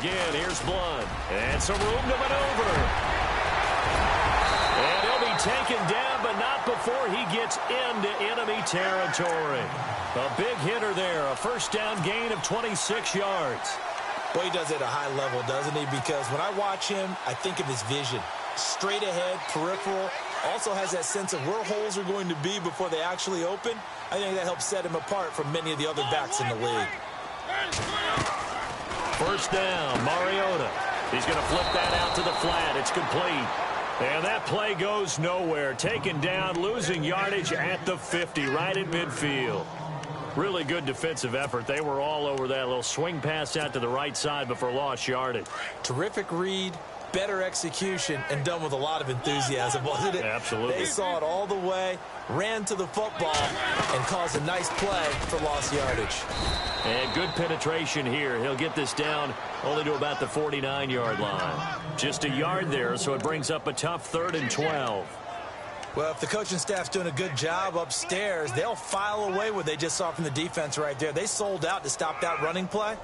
again. Here's Blunt. And some room to maneuver. And he'll be taken down, but not before he gets into enemy territory. A big hitter there. A first down gain of 26 yards. Well, he does it at a high level, doesn't he? Because when I watch him, I think of his vision. Straight ahead, peripheral. Also has that sense of where holes are going to be before they actually open. I think that helps set him apart from many of the other backs in the league. First down, Mariota. He's going to flip that out to the flat. It's complete. And that play goes nowhere. Taken down, losing yardage at the 50, right at midfield. Really good defensive effort. They were all over that little swing pass out to the right side before lost yardage. Terrific read, better execution, and done with a lot of enthusiasm, wasn't it? Absolutely. They saw it all the way, ran to the football, and caused a nice play for lost yardage. And good penetration here. He'll get this down only to about the 49-yard line. Just a yard there, so it brings up a tough 3rd and 12. Well, if the coaching staff's doing a good job upstairs, they'll file away what they just saw from the defense right there. They sold out to stop that running play.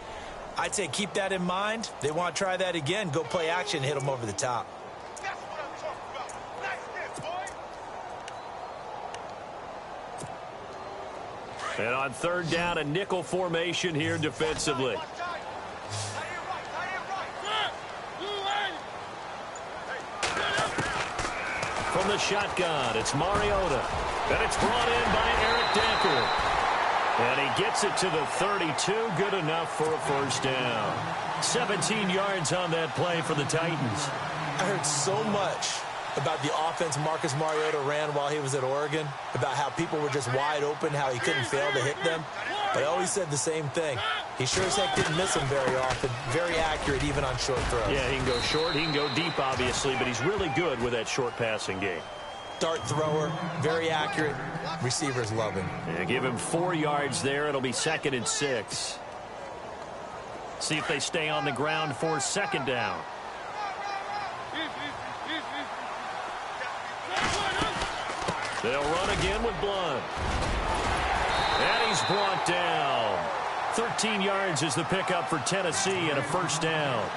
I'd say keep that in mind. They want to try that again. Go play action, hit them over the top. And on 3rd down, a nickel formation here defensively. From the shotgun, it's Mariota. And it's brought in by Eric Decker. And he gets it to the 32. Good enough for a first down. 17 yards on that play for the Titans. I heard so much about the offense Marcus Mariota ran while he was at Oregon, about how people were just wide open, how he couldn't fail to hit them. But I always said the same thing. He sure as heck didn't miss them very often. Very accurate even on short throws. Yeah, he can go short, he can go deep, obviously, but he's really good with that short passing game. Dart thrower, very accurate. Receivers love him. Yeah, give him 4 yards there. It'll be 2nd and 6. See if they stay on the ground for 2nd down. They'll run again with Blunt. And he's brought down. 13 yards is the pickup for Tennessee and a first down.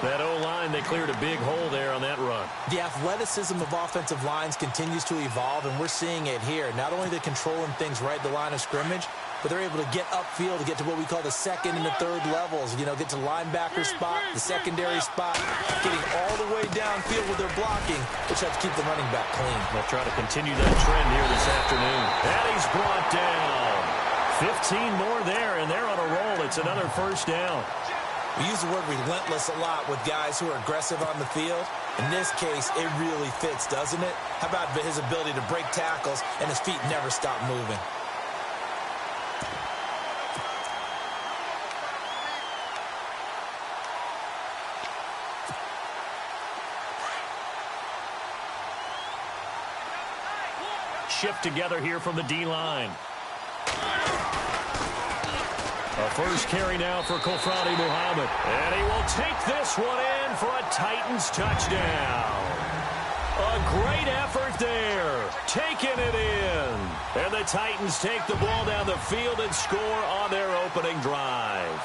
That O-line, they cleared a big hole there on that run. The athleticism of offensive lines continues to evolve, and we're seeing it here. Not only the controlling things right at the line of scrimmage, but they're able to get upfield to get to what we call the 2nd and the 3rd levels. You know, get to linebacker spot, the secondary spot, getting all the way downfield with their blocking, which helps keep the running back clean. They'll try to continue that trend here this afternoon. And he's brought down. 15 more there, and they're on a roll. It's another first down. We use the word relentless a lot with guys who are aggressive on the field. In this case, it really fits, doesn't it? How about his ability to break tackles and his feet never stop moving? Shift together here from the D-line. A first carry now for Kofradi Muhammad. And he will take this one in for a Titans touchdown. A great effort there. Taking it in. And the Titans take the ball down the field and score on their opening drive.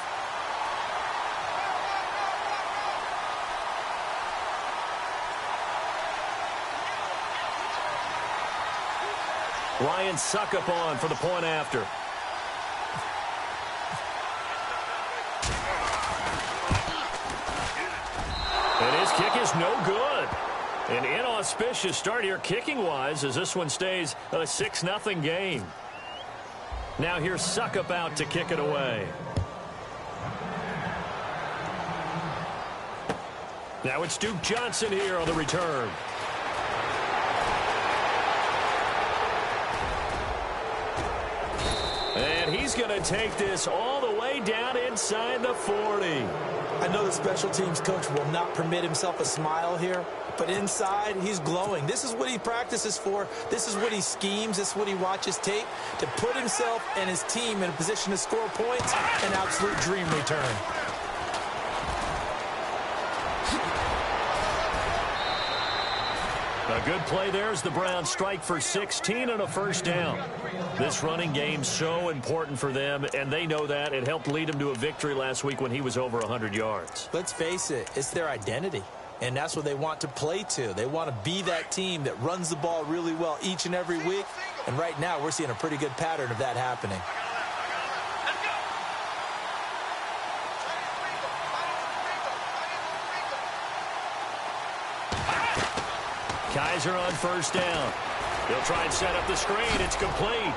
Ryan Suckup on for the point after. And his kick is no good. An inauspicious start here kicking-wise as this one stays a 6-0 game. Now here's Suckup out to kick it away. Now it's Duke Johnson here on the return. And he's going to take this all the way down inside the 40. I know the special teams coach will not permit himself a smile here, but inside, he's glowing. This is what he practices for. This is what he schemes. This is what he watches tape to put himself and his team in a position to score points. An absolute dream return. A good play there as the Browns strike for 16 and a first down. This running game's so important for them, and they know that. It helped lead them to a victory last week when he was over 100 yards. Let's face it, it's their identity, and that's what they want to play to. They want to be that team that runs the ball really well each and every week, and right now we're seeing a pretty good pattern of that happening. Kaiser on first down. He'll try and set up the screen. It's complete.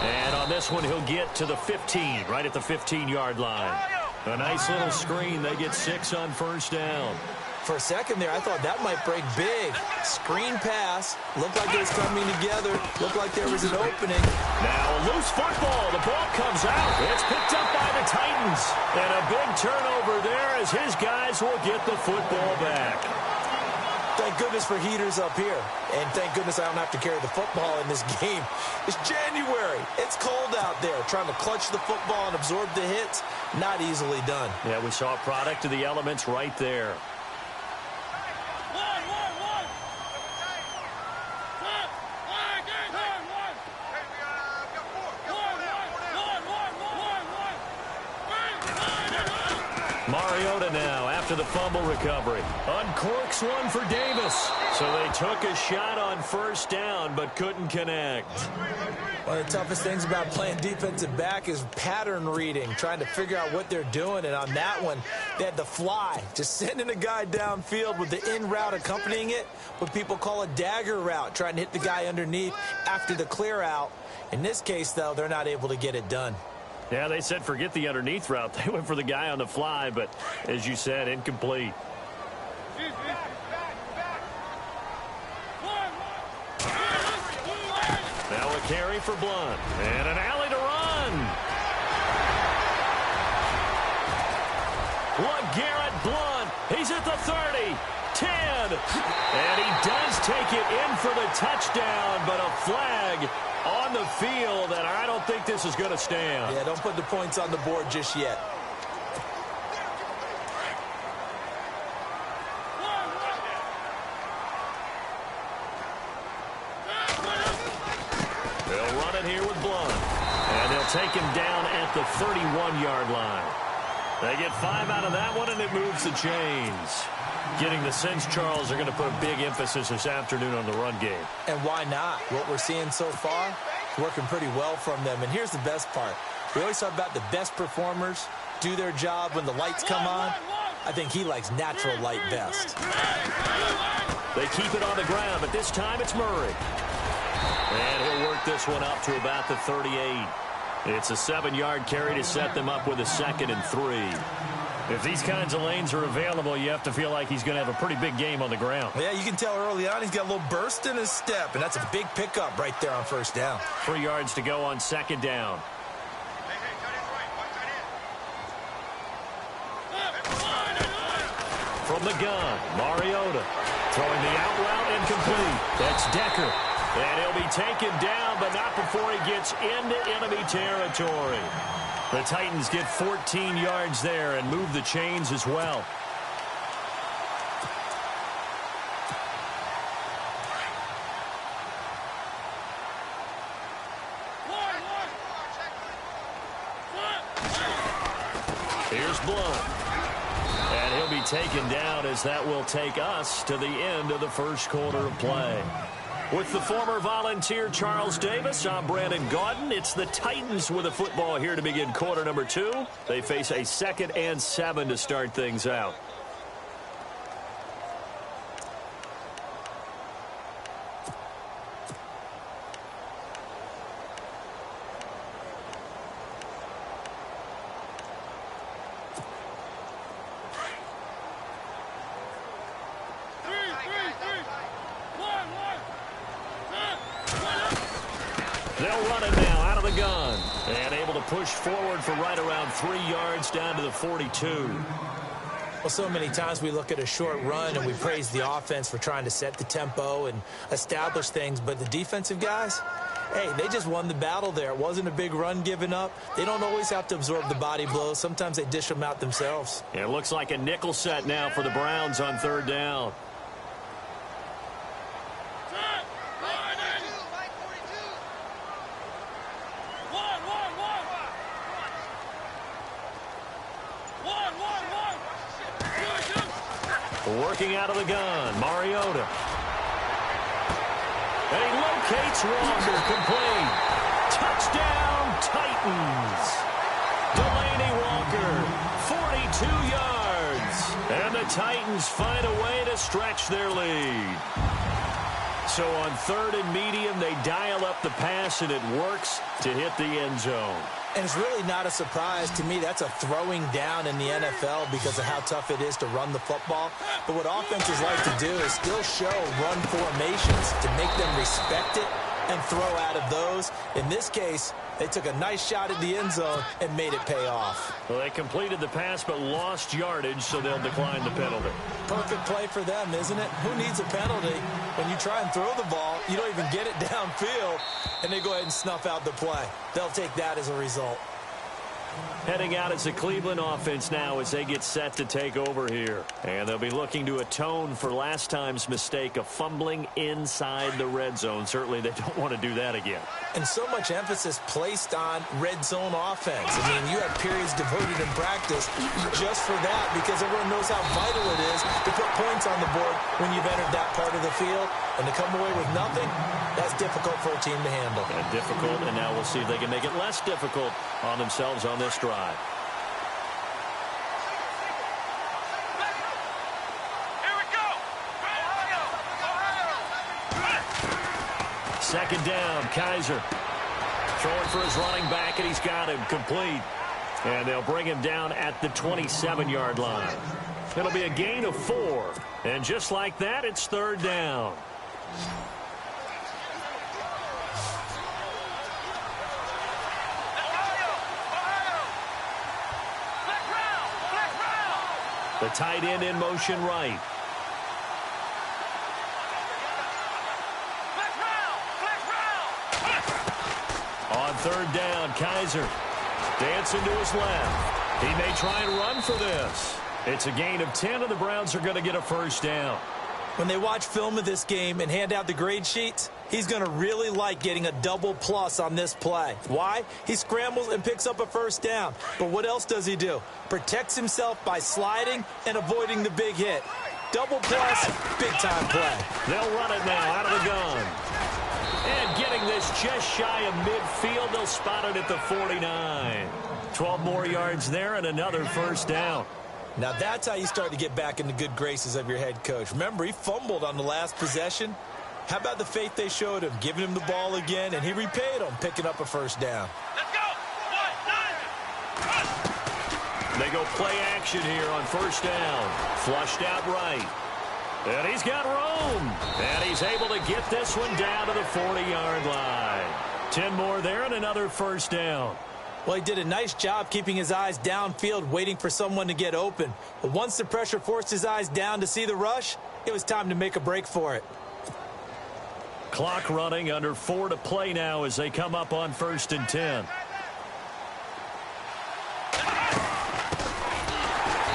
And on this one, he'll get to the 15, right at the 15-yard line. A nice little screen. They get 6 on first down. For a second there, I thought that might break big. Screen pass. Looked like it was coming together. Looked like there was an opening. Now a loose football. The ball comes out. It's picked up by the Titans. And a big turnover there as his guys will get the football back. Thank goodness for heaters up here. And thank goodness I don't have to carry the football in this game. It's January. It's cold out there. Trying to clutch the football and absorb the hits, not easily done. Yeah, we saw a product of the elements right there. Mariota now after the fumble recovery. Uncorks one for Davis. So they took a shot on first down but couldn't connect. One of the toughest things about playing defensive back is pattern reading, trying to figure out what they're doing. And on that one, they had the fly, just sending a guy downfield with the in route accompanying it, what people call a dagger route, trying to hit the guy underneath after the clear out. In this case, though, they're not able to get it done. Yeah, they said forget the underneath route. They went for the guy on the fly, but as you said, incomplete. Now a carry for Blunt. And an alley to run. LeGarrette Blunt. He's at the 30, 10. And he does take it in for the touchdown, but a flag on the field, and I don't think this is going to stand. Yeah, don't put the points on the board just yet. They'll run it here with Blunt. And they'll take him down at the 31-yard line. They get 5 out of that one, and it moves the chains. Getting the sense, Charles, are going to put a big emphasis this afternoon on the run game. And why not? What we're seeing so far, working pretty well from them. And here's the best part. We always talk about the best performers do their job when the lights come on. I think he likes natural light best. They keep it on the ground, but this time it's Murray. And he'll work this one up to about the 38. It's a 7-yard carry to set them up with a 2nd and 3. If these kinds of lanes are available, you have to feel like he's going to have a pretty big game on the ground. Yeah, you can tell early on he's got a little burst in his step, and that's a big pickup right there on first down. 3 yards to go on 2nd down. From the gun, Mariota throwing the out route incomplete. That's Decker. And he'll be taken down, but not before he gets into enemy territory. The Titans get 14 yards there and move the chains as well. Here's Blunt. And he'll be taken down as that will take us to the end of the first quarter of play. With the former Volunteer Charles Davis, I'm Brandon Gaudin. It's the Titans with a football here to begin quarter number 2. They face a 2nd and 7 to start things out. They'll run it now out of the gun. And able to push forward for right around 3 yards down to the 42. Well, so many times we look at a short run and we praise the offense for trying to set the tempo and establish things. But the defensive guys, hey, they just won the battle there. It wasn't a big run given up. They don't always have to absorb the body blows. Sometimes they dish them out themselves. It looks like a nickel set now for the Browns on 3rd down. Working out of the gun, Mariota. And he locates Walker, complete. Touchdown, Titans. Delaney Walker, 42 yards. And the Titans find a way to stretch their lead. So on 3rd and medium, they dial up the pass, and it works to hit the end zone. And it's really not a surprise to me. That's a throwing down in the NFL because of how tough it is to run the football. But what offenses like to do is still show run formations to make them respect it and throw out of those. In this case, they took a nice shot at the end zone and made it pay off. Well, they completed the pass but lost yardage, so they'll decline the penalty. Perfect play for them, isn't it? Who needs a penalty? When you try and throw the ball, you don't even get it downfield, and they go ahead and snuff out the play. They'll take that as a result. Heading out as the Cleveland offense now as they get set to take over here. And they'll be looking to atone for last time's mistake of fumbling inside the red zone. Certainly they don't want to do that again. And so much emphasis placed on red zone offense. I mean, you have periods devoted in practice just for that because everyone knows how vital it is to put points on the board when you've entered that part of the field. And to come away with nothing, that's difficult for a team to handle. And difficult, and now we'll see if they can make it less difficult on themselves on this drive. Here we go. Second down, Kaiser. Throwing for his running back, and he's got him complete. And they'll bring him down at the 27-yard line. It'll be a gain of 4. And just like that, it's 3rd down. The tight end in motion right. On 3rd down, Kaiser dancing to his left. He may try and run for this. It's a gain of 10, and the Browns are going to get a 1st down. When they watch film of this game and hand out the grade sheets, he's going to really like getting a double plus on this play. Why? He scrambles and picks up a 1st down. But what else does he do? Protects himself by sliding and avoiding the big hit. Double plus, big-time play. They'll run it now out of the gun. And getting this just shy of midfield, they'll spot it at the 49. 12 more yards there and another 1st down. Now that's how you start to get back in the good graces of your head coach. Remember, he fumbled on the last possession. How about the faith they showed him, giving him the ball again, and he repaid them, picking up a 1st down. Let's go. 1, 9. They go play action here on 1st down. Flushed out right. And he's got room. And he's able to get this one down to the 40-yard line. 10 more there and another 1st down. Well, he did a nice job keeping his eyes downfield, waiting for someone to get open. But once the pressure forced his eyes down to see the rush, it was time to make a break for it. Clock running, under 4 to play now as they come up on 1st and 10.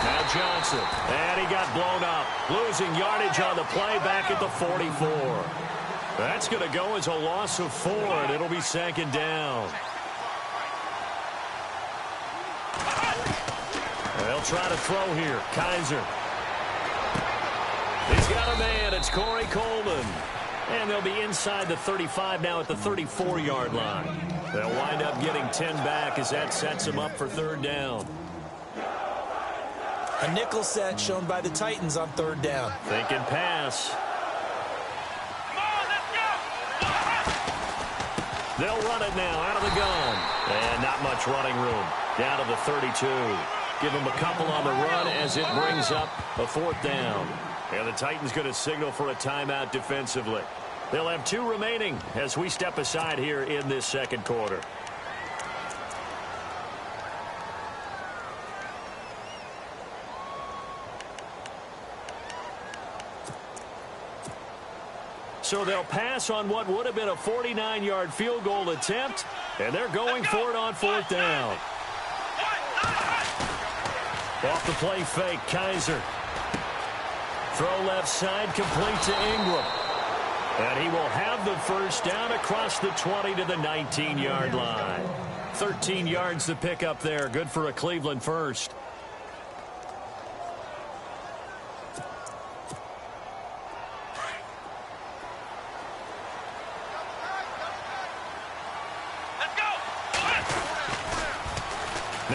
Now Johnson, and he got blown up. Losing yardage on the play back at the 44. That's going to go as a loss of 4, and it'll be 2nd down. They'll try to throw here. Kaiser. He's got a man. It's Corey Coleman. And they'll be inside the 35 now at the 34-yard line. They'll wind up getting 10 back as that sets them up for 3rd down. A nickel set shown by the Titans on 3rd down. Thinking pass. Come on, let's go. They'll run it now out of the gun. And not much running room. Down to the 32. Give them a couple on the run as it brings up a 4th down. And the Titans going to signal for a timeout defensively. They'll have 2 remaining as we step aside here in this 2nd quarter. So they'll pass on what would have been a 49-yard field goal attempt, and they're going for it on 4th down. Off the play fake, Kaiser. Throw left side, complete to Ingram. And he will have the 1st down across the 20 to the 19-yard line. 13 yards to pick up there. Good for a Cleveland 1st.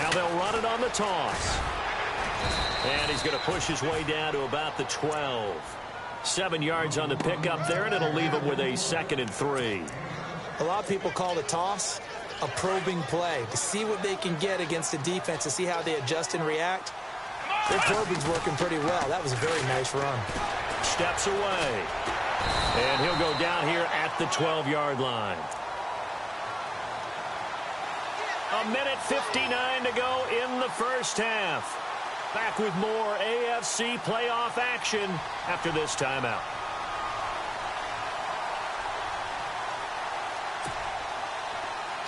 Now they'll run it on the toss. And he's going to push his way down to about the 12. 7 yards on the pickup there, and it'll leave him with a 2nd and 3. A lot of people call the toss a probing play to see what they can get against the defense, to see how they adjust and react. Their probing's working pretty well. That was a very nice run. Steps away. And he'll go down here at the 12-yard line. 1:59 to go in the first half. Back with more AFC playoff action after this timeout.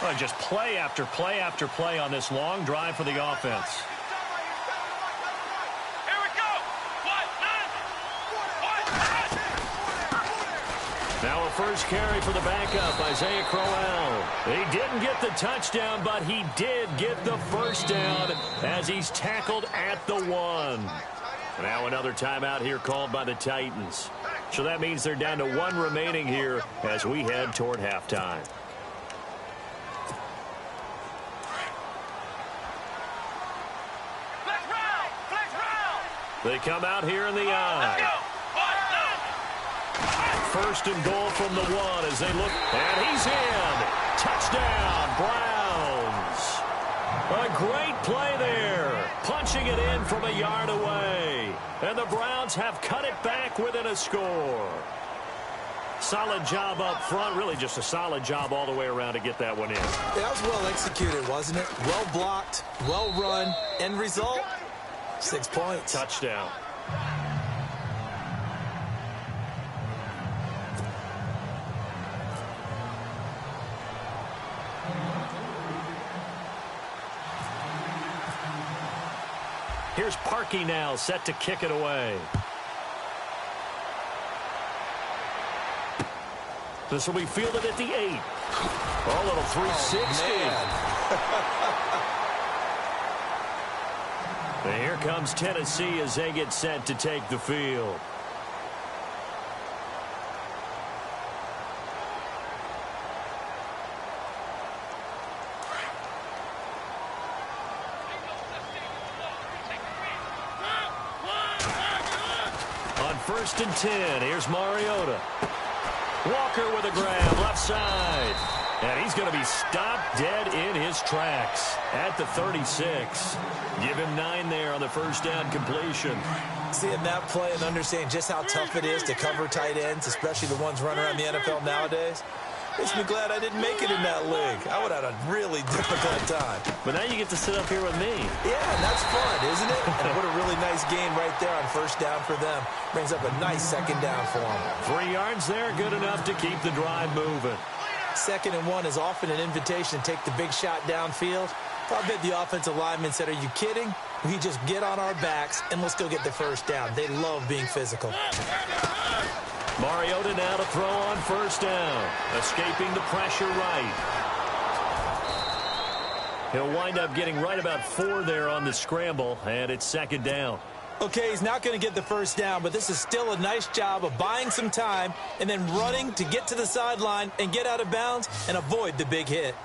Well, just play after play after play on this long drive for the offense. Here we go. Now a first carry for the backup, Isaiah Crowell. He didn't get the touchdown, but he did get the first down as he's tackled at the 1. Now another timeout here called by the Titans. So that means they're down to 1 remaining here as we head toward halftime. They come out here in the eye. First and goal from the 1 as they look. And he's in. Touchdown, Browns. A great play there. Punching it in from a yard away. And the Browns have cut it back within a score. Solid job up front. Really just a solid job all the way around to get that one in. Yeah, that was well executed, wasn't it? Well blocked, well run. End result, 6 points. Touchdown. Here's Parkey now, set to kick it away. This will be fielded at the 8. Oh, a little 360. And here comes Tennessee as they get set to take the field. On 1st and 10, here's Mariota. Walker with a grab, left side. And he's going to be stopped dead in his tracks at the 36. Give him 9 there on the first down completion. Seeing that play and understanding just how tough it is to cover tight ends, especially the ones running around the NFL nowadays, makes me glad I didn't make it in that league. I would have had a really difficult time. But now you get to sit up here with me. Yeah, and that's fun, isn't it? And what a really nice gain right there on first down for them. Brings up a nice second down for them. 3 yards there, good enough to keep the drive moving. 2nd and 1 is often an invitation to take the big shot downfield. I bet the offensive lineman said, are you kidding? We just get on our backs and let's go get the first down. They love being physical. Mariota now to throw on first down. Escaping the pressure right. He'll wind up getting right about 4 there on the scramble, and it's 2nd down. Okay, he's not going to get the first down, but this is still a nice job of buying some time and then running to get to the sideline and get out of bounds and avoid the big hit.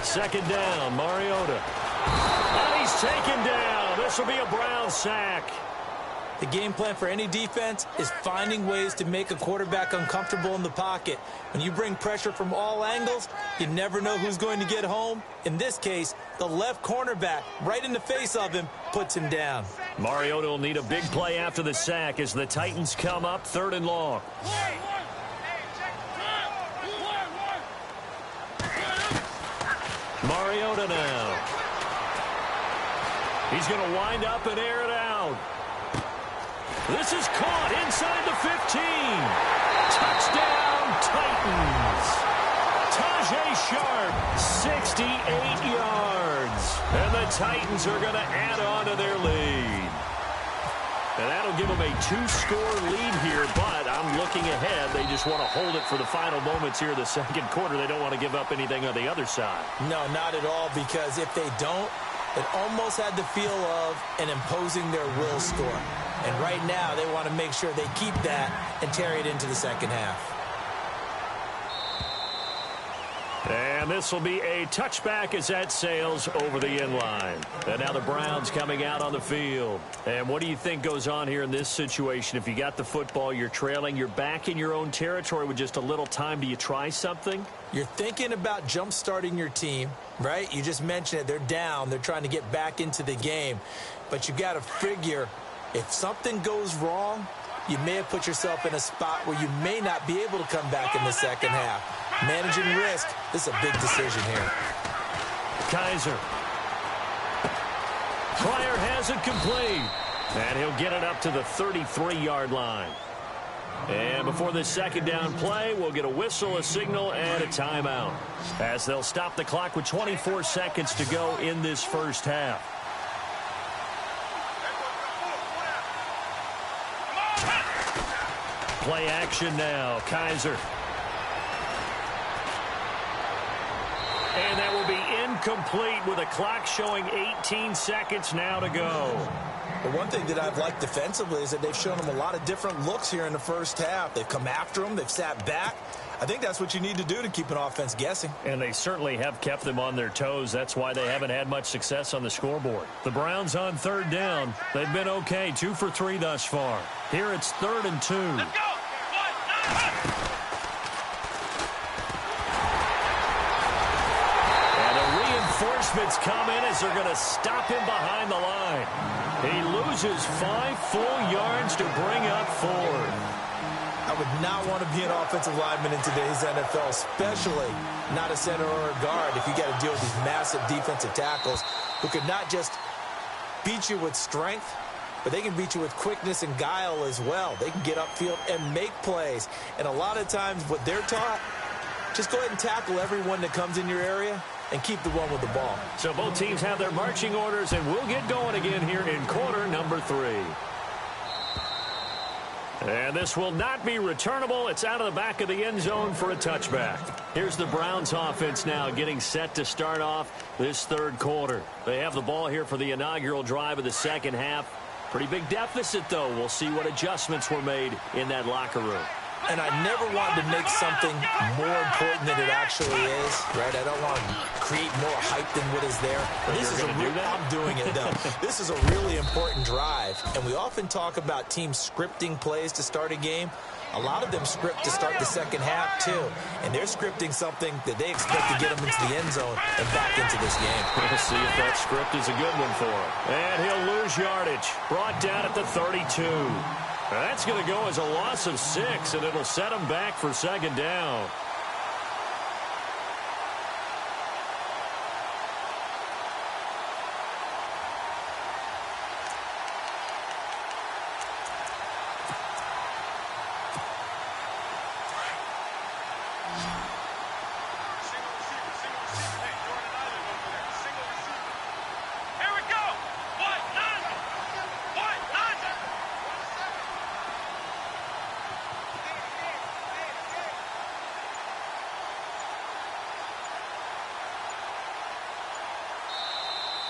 2nd down, Mariota. And he's taken down. This will be a Brown sack. The game plan for any defense is finding ways to make a quarterback uncomfortable in the pocket. When you bring pressure from all angles, you never know who's going to get home. In this case, the left cornerback, right in the face of him, puts him down. Mariota will need a big play after the sack as the Titans come up 3rd and long. Mariota now. He's going to wind up and air it out. This is caught inside the 15. Touchdown, Titans. Tajay Sharp, 68 yards. And the Titans are going to add on to their lead. And that'll give them a 2-score lead here, but I'm looking ahead. They just want to hold it for the final moments here in the 2nd quarter. They don't want to give up anything on the other side. No, not at all, because if they don't, it almost had the feel of an imposing their will score. And right now, they want to make sure they keep that and carry it into the 2nd half. And And this will be a touchback as that sails over the end line. And now the Browns coming out on the field. And what do you think goes on here in this situation? If you got the football, you're trailing, you're back in your own territory with just a little time. Do you try something? You're thinking about jump-starting your team, right? You just mentioned it. They're down. They're trying to get back into the game. But you got to figure if something goes wrong, you may have put yourself in a spot where you may not be able to come back in the second half. Managing risk, this is a big decision here. Kaiser. Pryor has it complete. And he'll get it up to the 33-yard line. And before this second down play, we'll get a whistle, a signal, and a timeout, as they'll stop the clock with 24 seconds to go in this first half. Play action now. Kaiser. And that will be incomplete with a clock showing 18 seconds now to go. The one thing that I've liked defensively is that they've shown them a lot of different looks here in the first half. They've come after them. They've sat back. I think that's what you need to do to keep an offense guessing. And they certainly have kept them on their toes. That's why they haven't had much success on the scoreboard. The Browns on third down. They've been okay, 2 for 3 thus far. Here it's 3rd and 2. Let's go. And the reinforcements come in as they're going to stop him behind the line. He loses 5 full yards to bring up 4. I would not want to be an offensive lineman in today's NFL, especially not a center or a guard, if you got to deal with these massive defensive tackles who could not just beat you with strength, but they can beat you with quickness and guile as well. They can get upfield and make plays. And a lot of times what they're taught, just go ahead and tackle everyone that comes in your area and keep the one with the ball. So both teams have their marching orders, and we'll get going again here in quarter number 3. And this will not be returnable. It's out of the back of the end zone for a touchback. Here's the Browns offense now getting set to start off this third quarter. They have the ball here for the inaugural drive of the second half. Pretty big deficit, though. We'll see what adjustments were made in that locker room. And I never wanted to make something more important than it actually is, right? I don't want to create more hype than what is there. This is I'm doing it, though. This is a really important drive. And we often talk about teams scripting plays to start a game. A lot of them script to start the second half, too. And they're scripting something that they expect to get them into the end zone and back into this game. We'll see if that script is a good one for him. And he'll lose yardage. Brought down at the 32. That's going to go as a loss of 6, and it'll set him back for second down.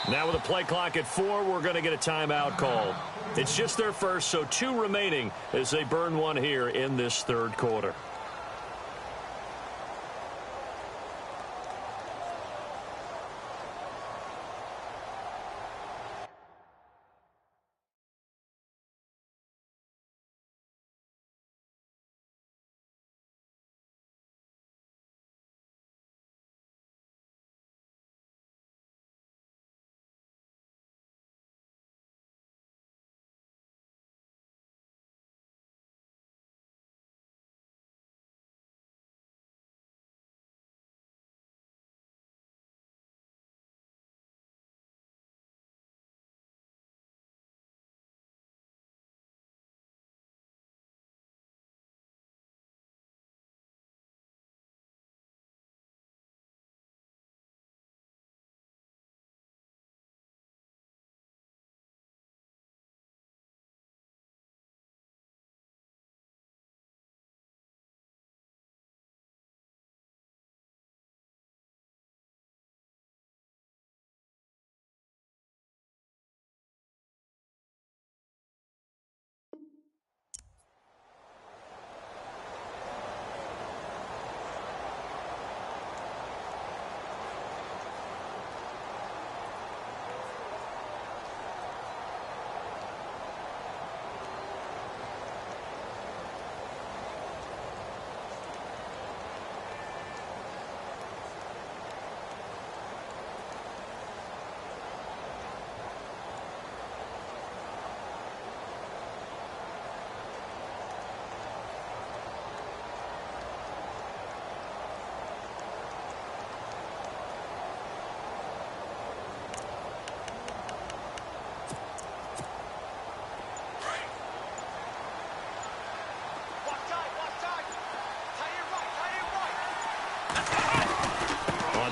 Now with a play clock at 4, we're going to get a timeout called. It's just their first, so 2 remaining as they burn one here in this third quarter.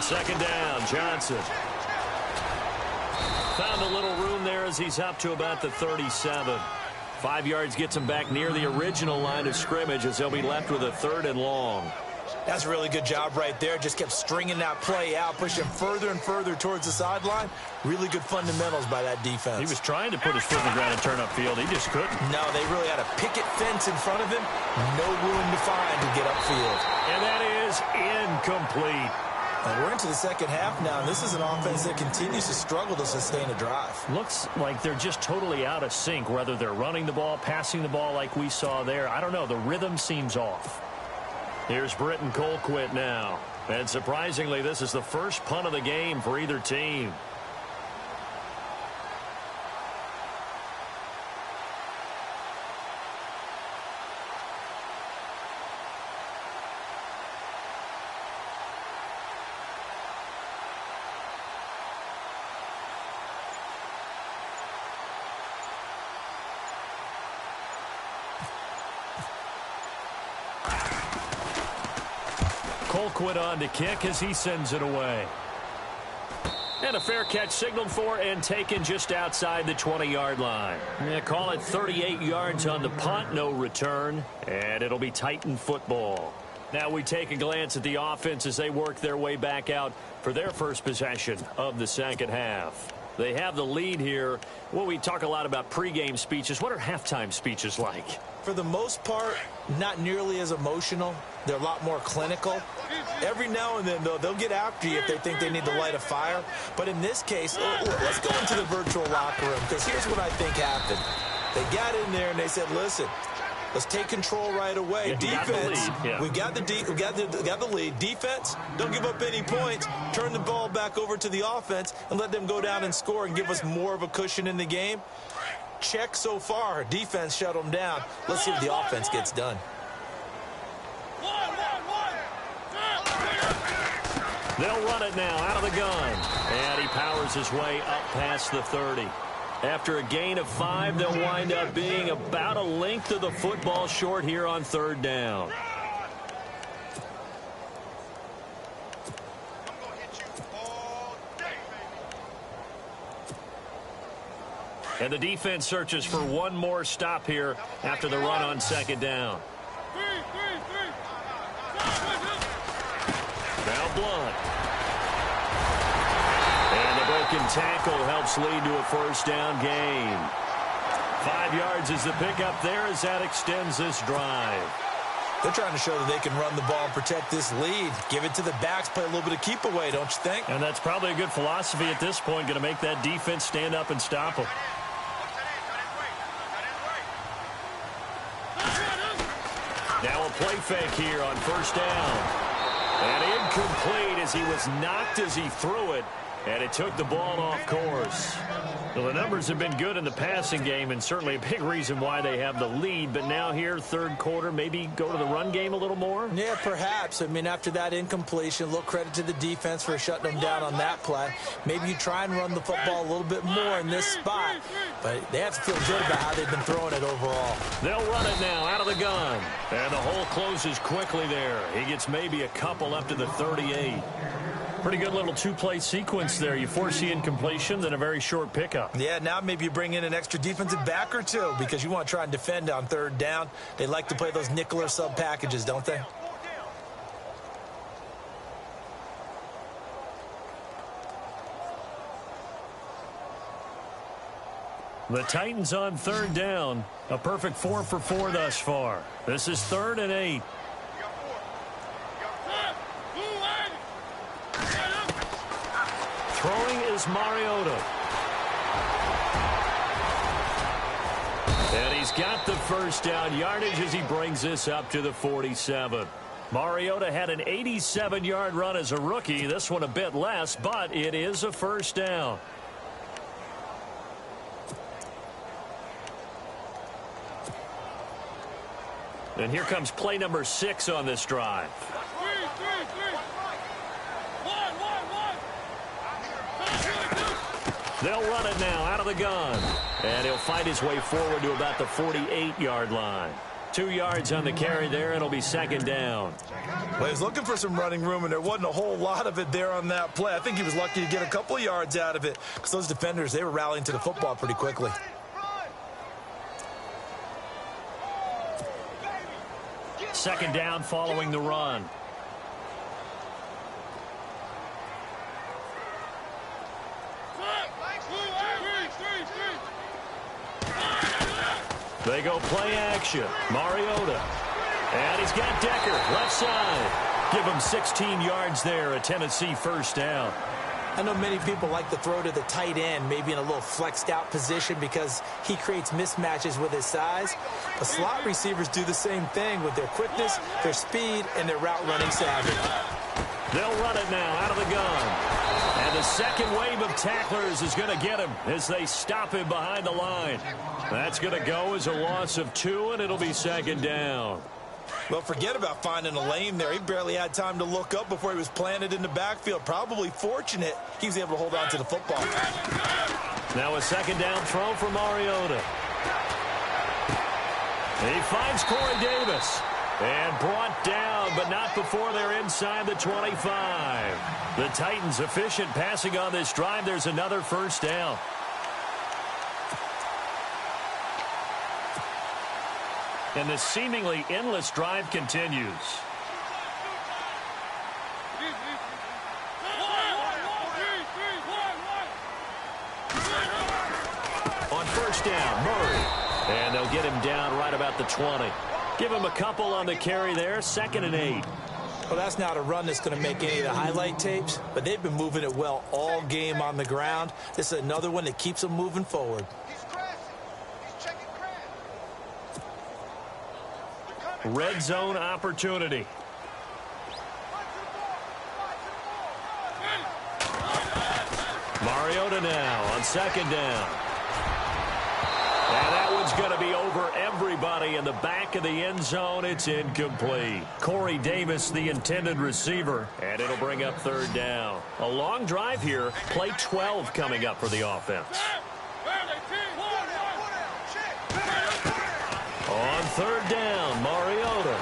second down, Johnson. Found a little room there as he's up to about the 37. 5 yards gets him back near the original line of scrimmage as they'll be left with a 3rd and long. That's a really good job right there. Just kept stringing that play out, pushing further and further towards the sideline. Really good fundamentals by that defense. He was trying to put his foot in the ground and turn upfield. He just couldn't. No, they really had a picket fence in front of him. No room to find to get upfield. And that is incomplete. And we're into the second half now, and this is an offense that continues to struggle to sustain a drive. Looks like they're just totally out of sync, whether they're running the ball, passing the ball like we saw there. I don't know. The rhythm seems off. Here's Britton Colquitt now. And surprisingly, this is the first punt of the game for either team. Colquitt on to kick as he sends it away. And a fair catch signaled for and taken just outside the 20-yard line. Yeah, call it 38 yards on the punt, no return, and it'll be Titan football. Now we take a glance at the offense as they work their way back out for their first possession of the second half. They have the lead here. Well, we talk a lot about pregame speeches. What are halftime speeches like? For the most part, not nearly as emotional. They're a lot more clinical. Every now and then, though, they'll get after you if they think they need to light a fire. But in this case, let's go into the virtual locker room, because here's what I think happened. They got in there and they said, listen, let's take control right away. Defense, we've got the lead. Defense, don't give up any points. Turn the ball back over to the offense and let them go down and score and give us more of a cushion in the game. Check so far. Defense shut them down. Let's see if the offense gets done. They'll run it now out of the gun. And he powers his way up past the 30. After a gain of 5, they'll wind up being about a length of the football short here on 3rd down. And the defense searches for one more stop here after the run on 2nd down. Now Blunt. And the broken tackle helps lead to a 1st down gain. 5 yards is the pickup there as that extends this drive. They're trying to show that they can run the ball and protect this lead. Give it to the backs, play a little bit of keep away, don't you think? And that's probably a good philosophy at this point, going to make that defense stand up and stop them. Now a play fake here on 1st down. And incomplete as he was knocked as he threw it. And it took the ball off course. Well, the numbers have been good in the passing game and certainly a big reason why they have the lead. But now here, 3rd quarter, maybe go to the run game a little more? Yeah, perhaps. I mean, after that incompletion, a little credit to the defense for shutting them down on that play. Maybe you try and run the football a little bit more in this spot. But they have to feel good about how they've been throwing it overall. They'll run it now out of the gun. And the hole closes quickly there. He gets maybe a couple up to the 38. Pretty good little 2-play sequence there. You force the incompletion, then a very short pickup. Yeah, now maybe you bring in an extra defensive back or two because you want to try and defend on 3rd down. They like to play those nickel or sub packages, don't they? The Titans on 3rd down. A perfect 4 for 4 thus far. This is 3rd and 8. Throwing is Mariota. And he's got the 1st down yardage as he brings this up to the 47. Mariota had an 87-yard run as a rookie. This one a bit less, but it is a 1st down. And here comes play number 6 on this drive. They'll run it now out of the gun. And he'll fight his way forward to about the 48-yard line. 2 yards on the carry there. It'll be second down. Well, he was looking for some running room, and there wasn't a whole lot of it there on that play. I think he was lucky to get a couple of yards out of it because those defenders, they were rallying to the football pretty quickly. Second down following the run. They go play action. Mariota. And he's got Decker, left side. Give him 16 yards there, a Tennessee first down. I know many people like to throw to the tight end, maybe in a little flexed out position because he creates mismatches with his size. But slot receivers do the same thing with their quickness, their speed, and their route running savvy. They'll run it now out of the gun. And the second wave of tacklers is going to get him as they stop him behind the line. That's going to go as a loss of 2, and it'll be second down. Well, forget about finding a lane there. He barely had time to look up before he was planted in the backfield. Probably fortunate he was able to hold on to the football. Now a second down throw for Mariota. He finds Corey Davis. And brought down, but not before they're inside the 25. The Titans efficient passing on this drive. There's another first down. And the seemingly endless drive continues. On first down, Murray. And they'll get him down right about the 20. Give him a couple on the carry there, 2nd and 8. Well, that's not a run that's going to make any of the highlight tapes, but they've been moving it well all game on the ground. This is another one that keeps them moving forward. Red zone opportunity. Mariota now on second down. And that one's going to be over everybody in the back of the end zone. It's incomplete. Corey Davis, the intended receiver, and it'll bring up third down. A long drive here. Play 12 coming up for the offense. On third down, Mariota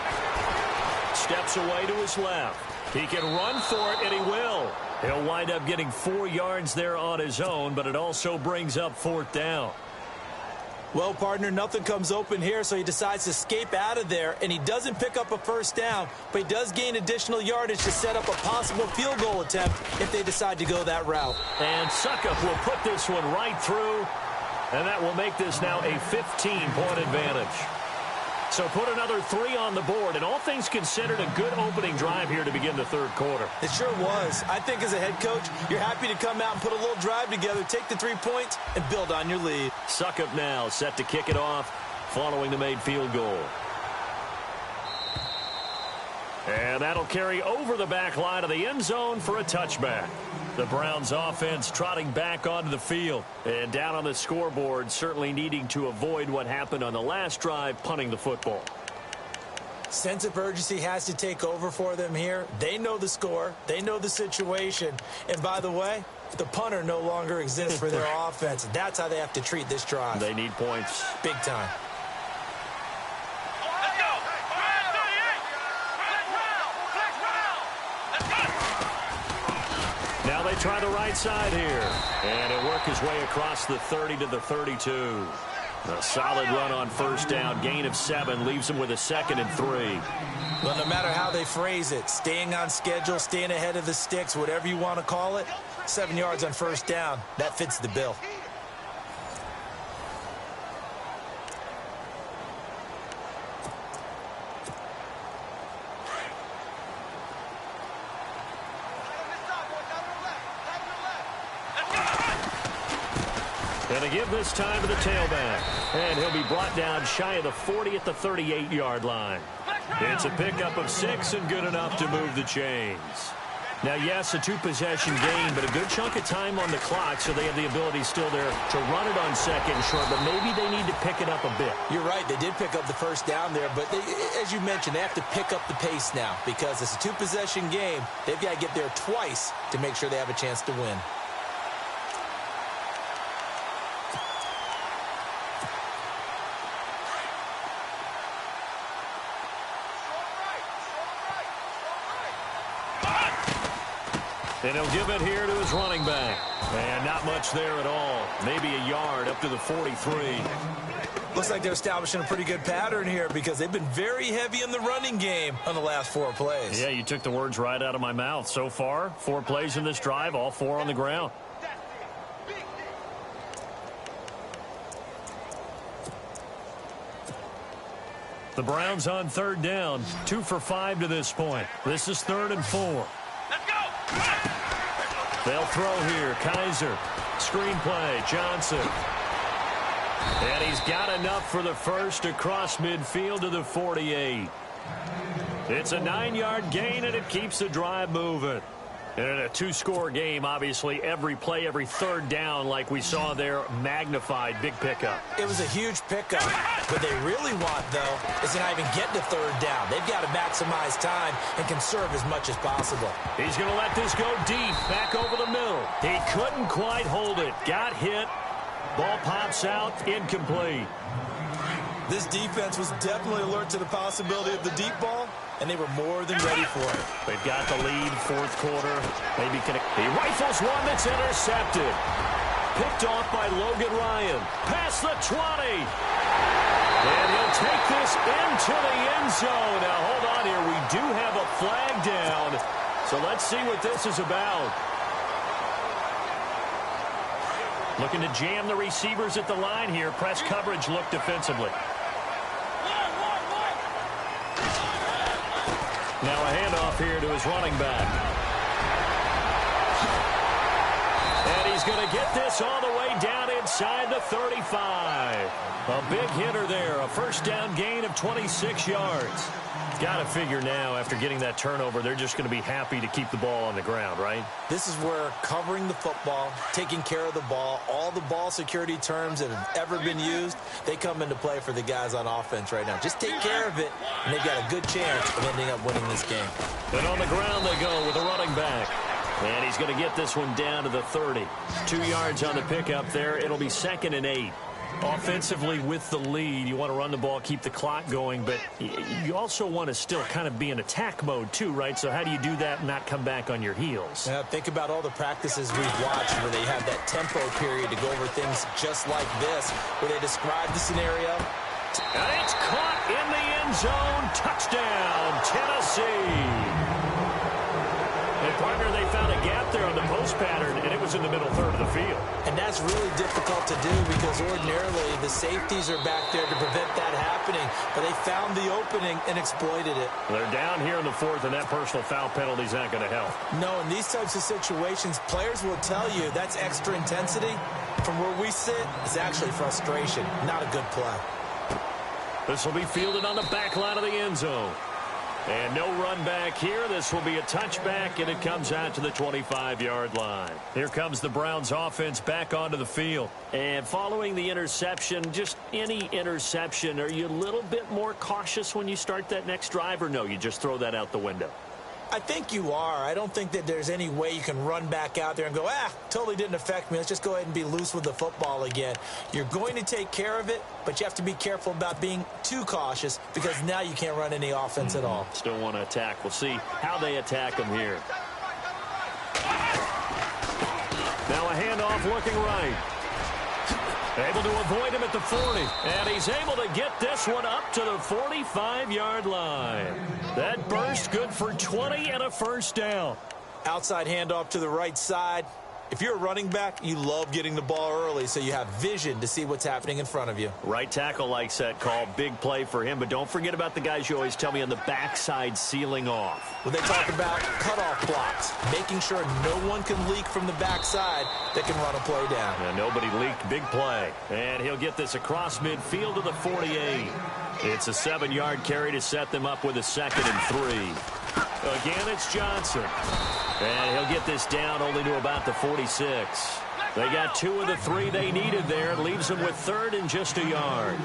steps away to his left. He can run for it, and he will. He'll wind up getting 4 yards there on his own, but it also brings up fourth down. Well, partner, nothing comes open here, so he decides to escape out of there, and he doesn't pick up a first down, but he does gain additional yardage to set up a possible field goal attempt if they decide to go that route. And Suckup will put this one right through, and that will make this now a 15-point advantage. So put another 3 on the board, and all things considered, a good opening drive here to begin the third quarter. It sure was. I think as a head coach, you're happy to come out and put a little drive together, take the 3 points, and build on your lead. Suckup now set to kick it off following the made field goal. And that'll carry over the back line of the end zone for a touchback. The Browns offense trotting back onto the field. And down on the scoreboard, certainly needing to avoid what happened on the last drive, punting the football. Sense of urgency has to take over for them here. They know the score. They know the situation. And by the way, the punter no longer exists for their offense. That's how they have to treat this drive. They need points. Big time. Now they try the right side here. And he'll work his way across the 30 to the 32. A solid run on first down. Gain of 7 leaves him with a 2nd and 3. Well, no matter how they phrase it, staying on schedule, staying ahead of the sticks, whatever you want to call it, 7 yards on first down, that fits the bill. Going to give this time to the tailback. And he'll be brought down shy of the 40 at the 38-yard line. It's a pickup of 6 and good enough to move the chains. Now, yes, a 2-possession game, but a good chunk of time on the clock, so they have the ability still there to run it on second and short, but maybe they need to pick it up a bit. You're right. They did pick up the first down there, but as you mentioned, they have to pick up the pace now because it's a 2-possession game. They've got to get there twice to make sure they have a chance to win. And he'll give it here to his running back. And not much there at all. Maybe a yard up to the 43. Looks like they're establishing a pretty good pattern here because they've been very heavy in the running game on the last 4 plays. Yeah, you took the words right out of my mouth. So far, 4 plays in this drive, all 4 on the ground. The Browns on 3rd down, 2 for 5 to this point. This is 3rd and 4. Let's go! They'll throw here. Kaiser. Screenplay. Johnson. And he's got enough for the first across midfield to the 48. It's a 9-yard gain, and it keeps the drive moving. And in a 2-score game, obviously, every play, every 3rd down, like we saw there, magnified. Big pickup. It was a huge pickup. What they really want, though, is to not even get to 3rd down. They've got to maximize time and conserve as much as possible. He's going to let this go deep, back over the middle. He couldn't quite hold it. Got hit. Ball pops out, incomplete. This defense was definitely alert to the possibility of the deep ball, and they were more than ready for it. They've got the lead, 4th quarter. Maybe he rifles one that's intercepted. Picked off by Logan Ryan. Past the 20. And he'll take this into the end zone. Now, hold on here. We do have a flag down. So let's see what this is about. Looking to jam the receivers at the line here. Press coverage look defensively. Now a handoff here to his running back. And he's going to get this all the way down inside the 35. A big hitter there. A first down gain of 26 yards. Got to figure now, after getting that turnover, they're just going to be happy to keep the ball on the ground, right? This is where covering the football, taking care of the ball, all the ball security terms that have ever been used, they come into play for the guys on offense right now. Just take care of it, and they've got a good chance of ending up winning this game. And on the ground they go with a running back. And he's going to get this one down to the 30. 2 yards on the pickup there. It'll be 2nd and 8. Offensively with the lead, you want to run the ball, keep the clock going, but you also want to still kind of be in attack mode too, right? So how do you do that and not come back on your heels? Yeah, think about all the practices we've watched where they have that tempo period to go over things just like this, where they describe the scenario. And it's caught in the end zone. Touchdown, Tennessee. And partner, they found a gap there on the post pattern, and it was in the middle 3rd of the field. And that's really difficult to do because ordinarily the safeties are back there to prevent that happening. But they found the opening and exploited it. They're down here in the 4th, and that personal foul penalty is not going to help. No, in these types of situations, players will tell you that's extra intensity. From where we sit, it's actually frustration, not a good play. This will be fielded on the back line of the end zone. And no run back here. This will be a touchback, and it comes out to the 25-yard line. Here comes the Browns offense back onto the field. And following the interception, just any interception, are you a little bit more cautious when you start that next drive, or no, you just throw that out the window? I think you are. I don't think that there's any way you can run back out there and go, totally didn't affect me. Let's just go ahead and be loose with the football again. You're going to take care of it, but you have to be careful about being too cautious because now you can't run any offense at all. Still want to attack. We'll see how they attack them here. Now a handoff looking right. Able to avoid him at the 40. And he's able to get this one up to the 45-yard line. That burst good for 20 and a first down. Outside handoff to the right side. If you're a running back, you love getting the ball early so you have vision to see what's happening in front of you. Right tackle likes that call. Big play for him. But don't forget about the guys you always tell me on the backside sealing off. When they talk about cutoff blocks, making sure no one can leak from the backside that can run a play down. And nobody leaked. Big play. And he'll get this across midfield to the 48. It's a 7-yard carry to set them up with a 2nd and 3. Again, it's Johnson. And he'll get this down only to about the 46. They got 2 of the 3 they needed there. It leaves them with 3rd and just a yard.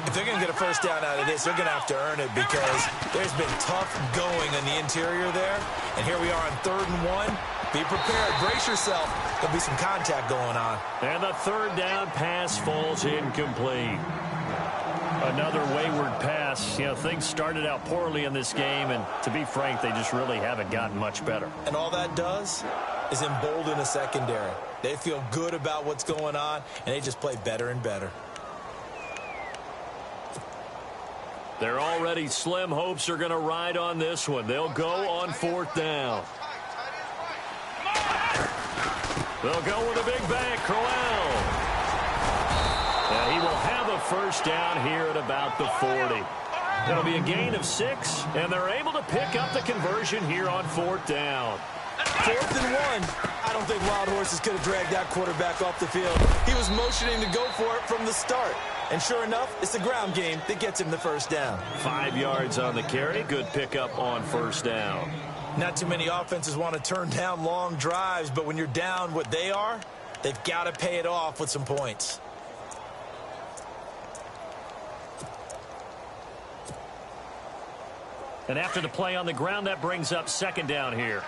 If they're going to get a first down out of this, they're going to have to earn it because there's been tough going on the interior there. And here we are on 3rd and 1. Be prepared. Brace yourself. There'll be some contact going on. And the 3rd down pass falls incomplete. Another wayward pass. You know, things started out poorly in this game, and to be frank, they just really haven't gotten much better. And all that does, is embolden a secondary. They feel good about what's going on, and they just play better and better. Their already slim hopes are going to ride on this one. They'll go on 4th down. They'll go with a big back, Crowell. And he will have a first down here at about the 40. It'll be a gain of 6, and they're able to pick up the conversion here on 4th down. 4th and 1. I don't think Wild Horses could have dragged that quarterback off the field. He was motioning to go for it from the start. And sure enough, it's the ground game that gets him the first down. 5 yards on the carry. Good pickup on first down. Not too many offenses want to turn down long drives, but when you're down what they are, they've got to pay it off with some points. And after the play on the ground, that brings up 2nd down here.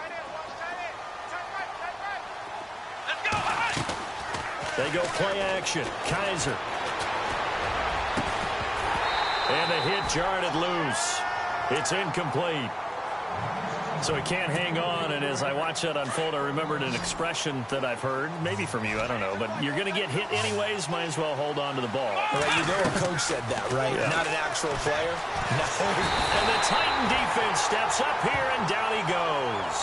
They go play action. Kaiser. And the hit jarred it loose. It's incomplete. So he can't hang on, and as I watch that unfold, I remembered an expression that I've heard, maybe from you, I don't know, but you're going to get hit anyways, might as well hold on to the ball. Right, you know a coach said that, right? Yeah. Not an actual player. No. And the Titan defense steps up here, and down he goes.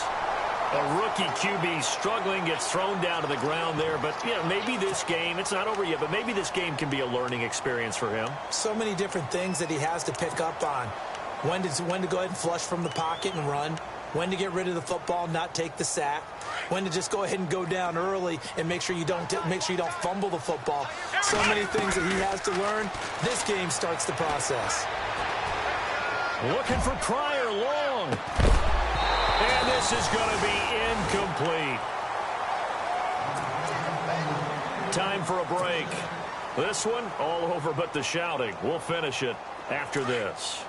A rookie QB struggling, gets thrown down to the ground there, but maybe this game, it's not over yet, but maybe this game can be a learning experience for him. So many different things that he has to pick up on. When to go ahead and flush from the pocket and run. When to get rid of the football, not take the sack. When to just go ahead and go down early and make sure you don't fumble the football. So many things that he has to learn. This game starts the process. Looking for Pryor long. And this is going to be incomplete. Time for a break. This one all over but the shouting. We'll finish it after this.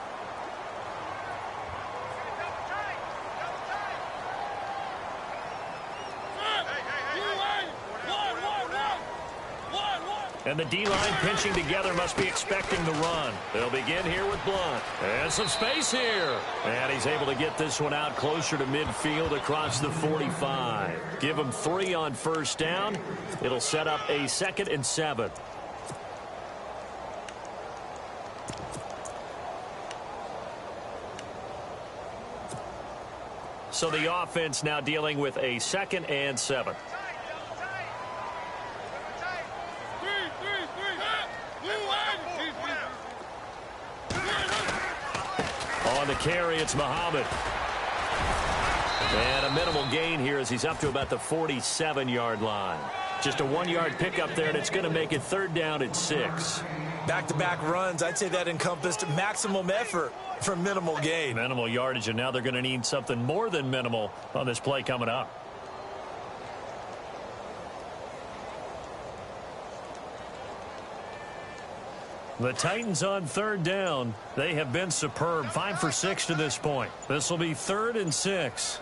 And the D-line pinching together must be expecting the run. They'll begin here with Blunt. And some space here. And he's able to get this one out closer to midfield across the 45. Give him 3 on first down. It'll set up a 2nd and 7. So the offense now dealing with a 2nd and 7. On the carry, it's Muhammad. And a minimal gain here as he's up to about the 47-yard line. Just a 1-yard pickup there, and it's going to make it 3rd down and 6. Back-to-back runs, I'd say that encompassed maximum effort for minimal gain. Minimal yardage, and now they're going to need something more than minimal on this play coming up. The Titans on 3rd down. They have been superb. 5 for 6 to this point. This will be 3rd and 6.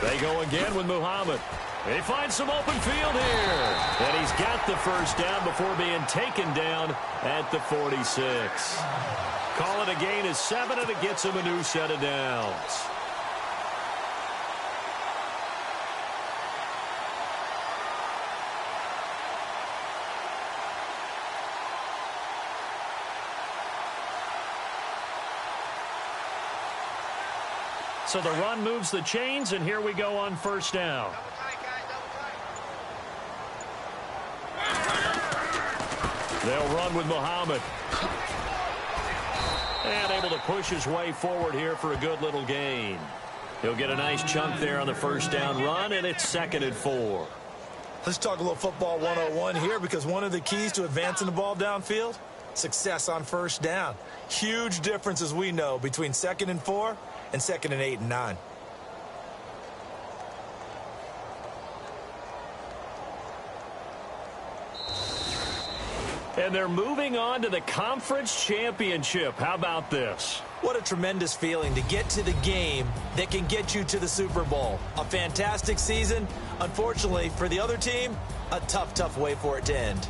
They go again with Muhammad. They find some open field here. And he's got the first down before being taken down at the 46. Call it a gain of 7, and it gets him a new set of downs. So the run moves the chains, and here we go on first down. They'll run with Muhammad. And able to push his way forward here for a good little gain. He'll get a nice chunk there on the first down run, and it's 2nd and 4. Let's talk a little football 101 here, because one of the keys to advancing the ball downfield, success on first down. Huge difference, as we know, between 2nd and 4 and 2nd and 8 and 9. And they're moving on to the conference championship. How about this? What a tremendous feeling to get to the game that can get you to the Super Bowl. A fantastic season. Unfortunately, for the other team, a tough way for it to end.